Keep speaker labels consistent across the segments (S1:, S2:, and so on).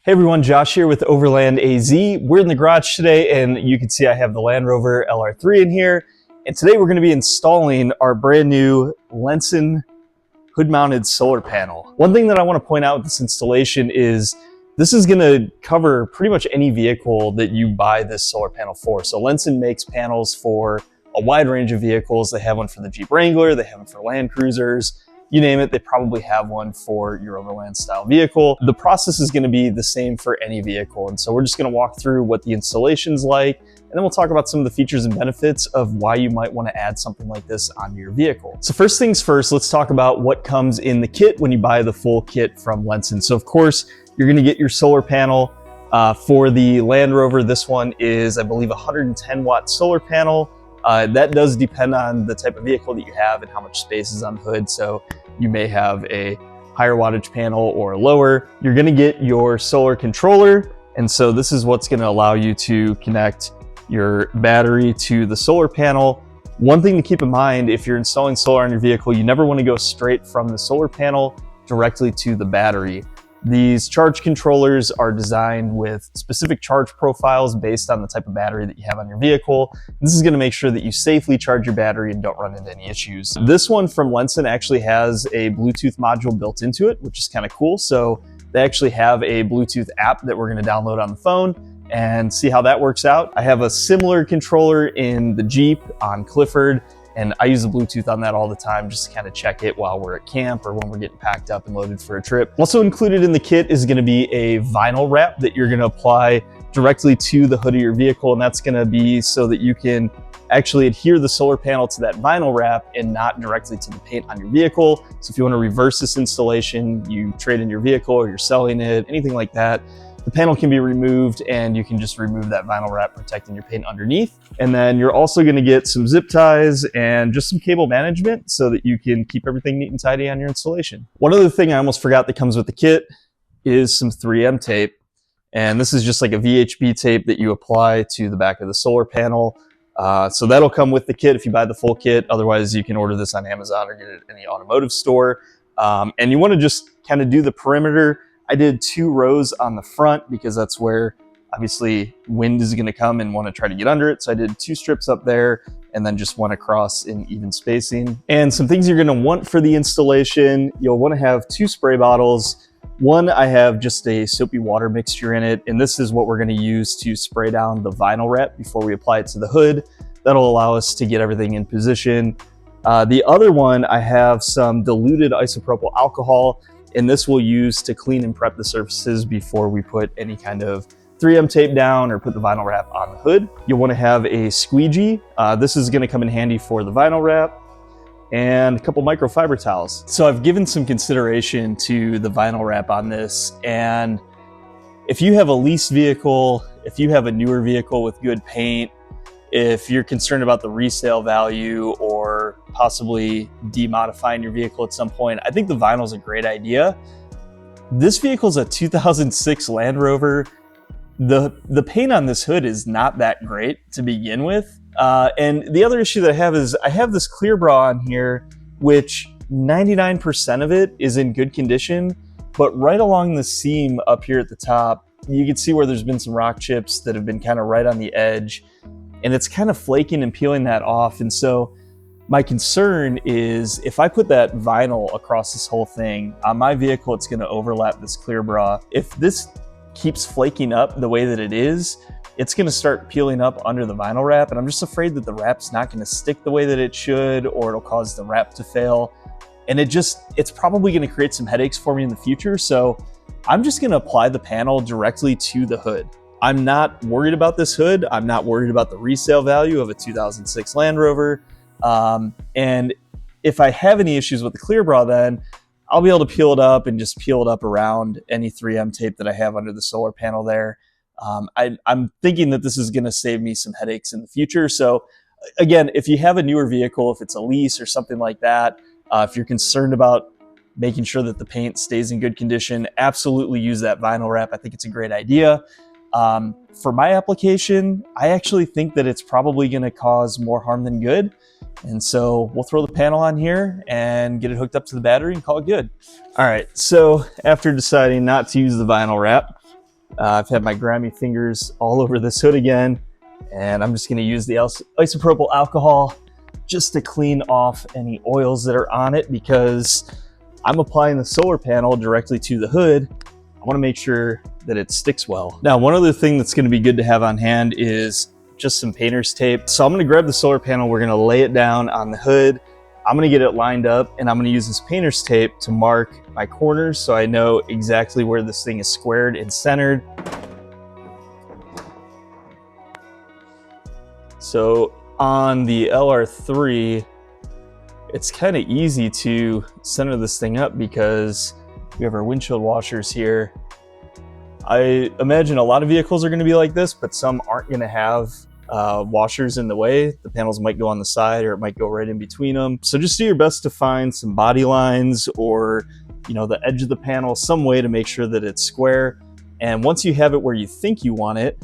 S1: Hey everyone, Josh here with Overland AZ. We're in the garage today and you can see I have the Land Rover LR3 in here. And today we're going to be installing our brand new Lenson hood-mounted solar panel. One thing that I want to point out with this installation is this is going to cover pretty much any vehicle that you buy this solar panel for. So Lenson makes panels for a wide range of vehicles. They have one for the Jeep Wrangler, they have one for Land Cruisers. You name it, they probably have one for your overland style vehicle. The process is going to be the same for any vehicle. And so we're just going to walk through what the installation's like, and then we'll talk about some of the features and benefits of why you might want to add something like this onto your vehicle. So first things first, let's talk about what comes in the kit when you buy the full kit from Lenson. So of course, you're going to get your solar panel. For the Land Rover, this one is, I believe, a 110 watt solar panel. That does depend on the type of vehicle that you have and how much space is on the hood. So you may have a higher wattage panel or a lower. You're going to get your solar controller. And so this is what's going to allow you to connect your battery to the solar panel. One thing to keep in mind, if you're installing solar on your vehicle, you never want to go straight from the solar panel directly to the battery. These charge controllers are designed with specific charge profiles based on the type of battery that you have on your vehicle. This is going to make sure that you safely charge your battery and don't run into any issues. This one from Lenson actually has a Bluetooth module built into it, which is kind of cool. So they actually have a Bluetooth app that we're going to download on the phone and see how that works out. I have a similar controller in the Jeep on Clifford, and I use the Bluetooth on that all the time just to kind of check it while we're at camp or when we're getting packed up and loaded for a trip. Also included in the kit is going to be a vinyl wrap that you're going to apply directly to the hood of your vehicle. And that's going to be so that you can actually adhere the solar panel to that vinyl wrap and not directly to the paint on your vehicle. So if you want to reverse this installation, you trade in your vehicle or you're selling it, anything like that, the panel can be removed and you can just remove that vinyl wrap protecting your paint underneath. And then you're also going to get some zip ties and just some cable management so that you can keep everything neat and tidy on your installation. One other thing I almost forgot that comes with the kit is some 3M tape. And this is just like a VHB tape that you apply to the back of the solar panel. So that'll come with the kit if you buy the full kit. Otherwise, you can order this on Amazon or get it at any automotive store. And you want to just kind of do the perimeter. I did 2 rows on the front because that's where obviously wind is going to come and want to try to get under it. So I did 2 strips up there and then just one across in even spacing. And some things you're going to want for the installation, you'll want to have 2 spray bottles. One, I have just a soapy water mixture in it, and this is what we're going to use to spray down the vinyl wrap before we apply it to the hood. That'll allow us to get everything in position. The other one, I have some diluted isopropyl alcohol, and this we'll use to clean and prep the surfaces before we put any kind of 3M tape down or put the vinyl wrap on the hood. You'll want to have a squeegee. This is going to come in handy for the vinyl wrap, and a couple microfiber towels. So I've given some consideration to the vinyl wrap on this, and if you have a lease vehicle, if you have a newer vehicle with good paint, if you're concerned about the resale value or possibly demodifying your vehicle at some point, I think the vinyl is a great idea. This vehicle is a 2006 Land Rover. The paint on this hood is not that great to begin with. And the other issue that I have is I have this clear bra on here, which 99% of it is in good condition, but right along the seam up here at the top, you can see where there's been some rock chips that have been kind of right on the edge. And it's kind of flaking and peeling that off. And so my concern is if I put that vinyl across this whole thing, on my vehicle, it's going to overlap this clear bra. If this keeps flaking up the way that it is, it's going to start peeling up under the vinyl wrap. And I'm just afraid that the wrap's not going to stick the way that it should, or it'll cause the wrap to fail. And it's probably going to create some headaches for me in the future. So I'm just going to apply the panel directly to the hood. I'm not worried about this hood. I'm not worried about the resale value of a 2006 Land Rover. And if I have any issues with the clear bra, then I'll be able to peel it up and just peel it up around any 3M tape that I have under the solar panel there. I'm thinking that this is going to save me some headaches in the future. So again, if you have a newer vehicle, if it's a lease or something like that, if you're concerned about making sure that the paint stays in good condition, absolutely use that vinyl wrap. I think it's a great idea. For my application, I actually think that it's probably going to cause more harm than good. And so we'll throw the panel on here and get it hooked up to the battery and call it good. All right, so after deciding not to use the vinyl wrap, I've had my grimy fingers all over this hood again, and I'm just going to use the isopropyl alcohol just to clean off any oils that are on it, because I'm applying the solar panel directly to the hood. I want to make sure that it sticks well. Now, one other thing that's going to be good to have on hand is just some painter's tape. So I'm going to grab the solar panel, we're going to lay it down on the hood, I'm going to get it lined up, and I'm going to use this painter's tape to mark my corners so I know exactly where this thing is squared and centered. So on the LR3, it's kind of easy to center this thing up because we have our windshield washers here. I imagine a lot of vehicles are going to be like this, but some aren't going to have washers in the way. The panels might go on the side, or it might go right in between them. So just do your best to find some body lines, or the edge of the panel, some way to make sure that it's square. And once you have it where you think you want it,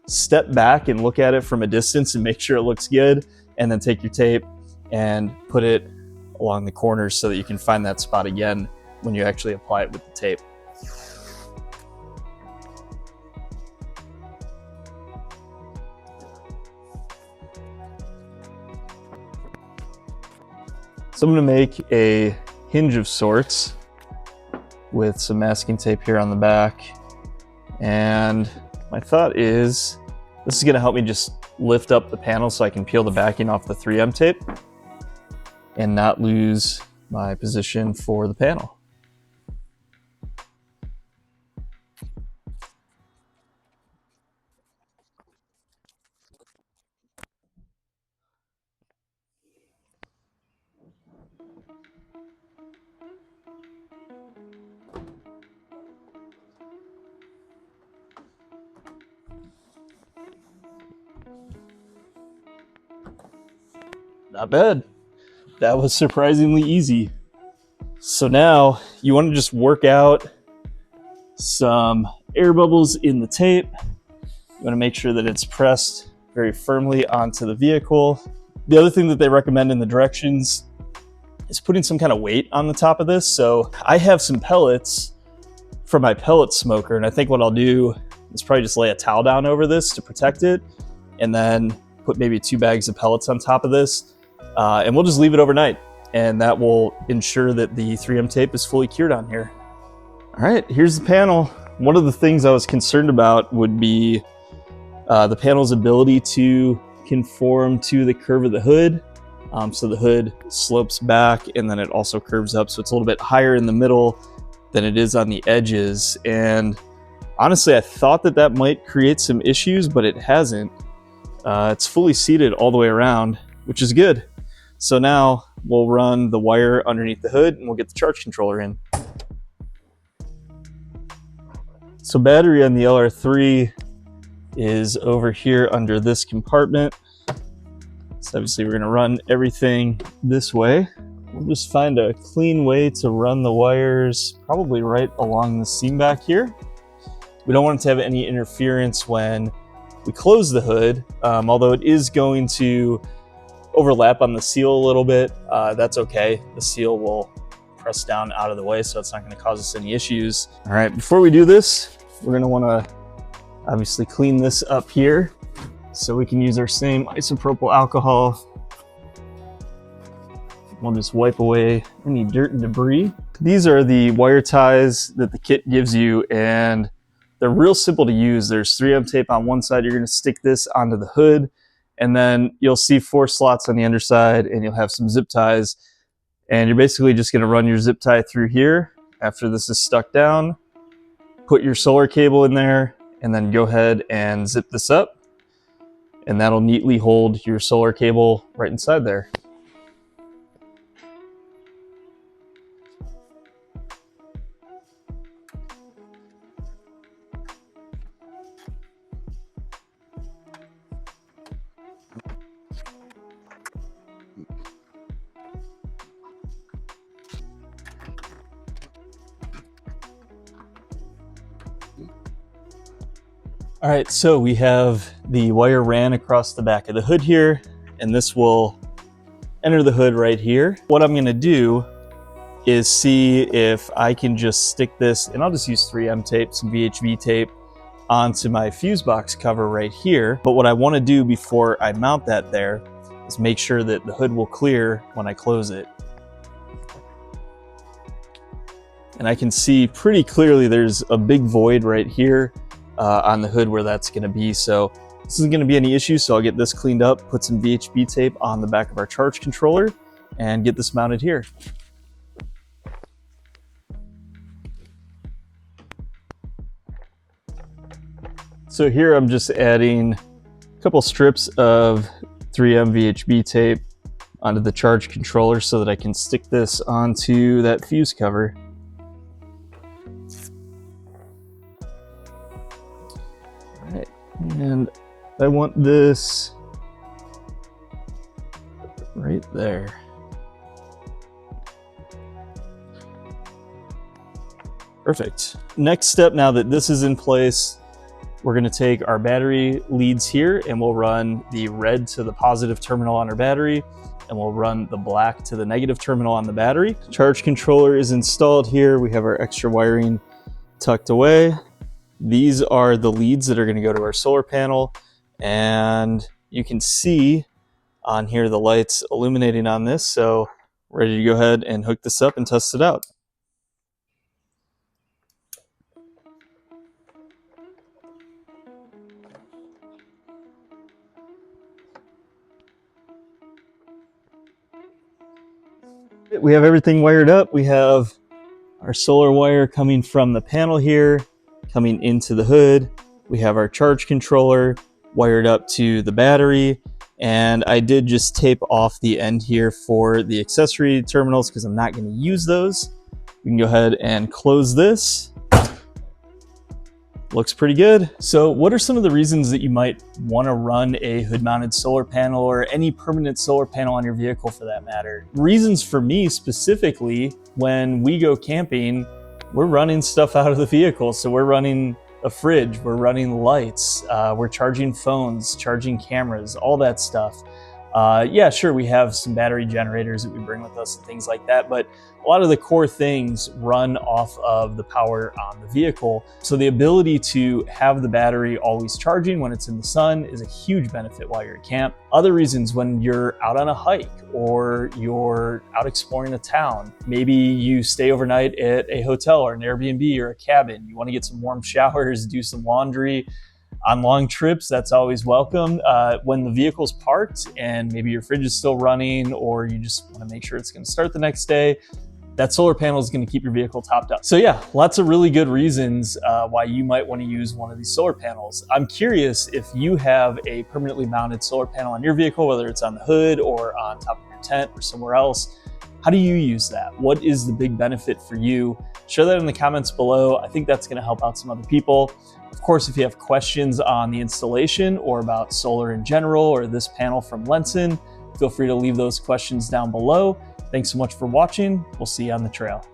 S1: step back and look at it from a distance and make sure it looks good, and then take your tape and put it along the corners so that you can find that spot again when you actually apply it with the tape. So I'm going to make a hinge of sorts with some masking tape here on the back. And my thought is this is going to help me just lift up the panel so I can peel the backing off the 3M tape and not lose my position for the panel. Not bad. That was surprisingly easy. So now you want to just work out some air bubbles in the tape. You want to make sure that it's pressed very firmly onto the vehicle. The other thing that they recommend in the directions is putting some kind of weight on the top of this. So I have some pellets for my pellet smoker, and I think what I'll do is probably just lay a towel down over this to protect it, and then put maybe 2 bags of pellets on top of this. And we'll just leave it overnight, and that will ensure that the 3M tape is fully cured on here. All right, here's the panel. One of the things I was concerned about would be the panel's ability to conform to the curve of the hood. So the hood slopes back, and then it also curves up, so it's a little bit higher in the middle than it is on the edges. And honestly, I thought that that might create some issues, but it hasn't. It's fully seated all the way around, which is good. So now we'll run the wire underneath the hood, and we'll get the charge controller in. So battery on the LR3 is over here under this compartment. So obviously we're going to run everything this way. We'll just find a clean way to run the wires, probably right along the seam back here. We don't want it to have any interference when we close the hood, although it is going to overlap on the seal a little bit. That's okay. The seal will press down out of the way, so it's not going to cause us any issues. All right, before we do this, we're going to want to obviously clean this up here. So we can use our same isopropyl alcohol. We'll just wipe away any dirt and debris. These are the wire ties that the kit gives you, and they're real simple to use. There's 3M tape on one side. You're going to stick this onto the hood, and then you'll see 4 slots on the underside, and you'll have some zip ties. And you're basically just going to run your zip tie through here. After this is stuck down, put your solar cable in there, and then go ahead and zip this up. And that'll neatly hold your solar cable right inside there. All right, so we have the wire ran across the back of the hood here, and this will enter the hood right here. What I'm gonna do is see if I can just stick this, and I'll just use 3M tape, some VHV tape, onto my fuse box cover right here. But what I want to do before I mount that there is make sure that the hood will clear when I close it. And I can see pretty clearly there's a big void right here on the hood where that's going to be. So this isn't going to be any issue. So I'll get this cleaned up, put some VHB tape on the back of our charge controller, and get this mounted here. So here I'm just adding a couple strips of 3M VHB tape onto the charge controller so that I can stick this onto that fuse cover. All right, and I want this right there. Perfect. Next step, now that this is in place, we're going to take our battery leads here and we'll run the red to the positive terminal on our battery, and we'll run the black to the negative terminal on the battery. Charge controller is installed here. We have our extra wiring tucked away. These are the leads that are going to go to our solar panel, and you can see on here the lights illuminating on this. So ready to go ahead and hook this up and test it out. We have everything wired up. We have our solar wire coming from the panel here, coming into the hood. We have our charge controller wired up to the battery, and I did just tape off the end here for the accessory terminals because I'm not going to use those. We can go ahead and close this. Looks pretty good. So what are some of the reasons that you might want to run a hood-mounted solar panel, or any permanent solar panel on your vehicle for that matter? Reasons for me specifically, when we go camping, we're running stuff out of the vehicle. So we're running a fridge, we're running lights, we're charging phones, charging cameras, all that stuff. Yeah, sure, we have some battery generators that we bring with us and things like that, but a lot of the core things run off of the power on the vehicle. So the ability to have the battery always charging when it's in the sun is a huge benefit while you're at camp. Other reasons, when you're out on a hike or you're out exploring a town, maybe you stay overnight at a hotel or an Airbnb or a cabin, you want to get some warm showers, do some laundry. On long trips, that's always welcome. When the vehicle's parked and maybe your fridge is still running, or you just want to make sure it's going to start the next day, that solar panel is going to keep your vehicle topped up. So yeah, lots of really good reasons why you might want to use one of these solar panels. I'm curious if you have a permanently mounted solar panel on your vehicle, whether it's on the hood or on top of your tent or somewhere else. How do you use that? What is the big benefit for you? Share that in the comments below. I think that's going to help out some other people. Of course, if you have questions on the installation or about solar in general or this panel from Lentzen, feel free to leave those questions down below. Thanks so much for watching. We'll see you on the trail.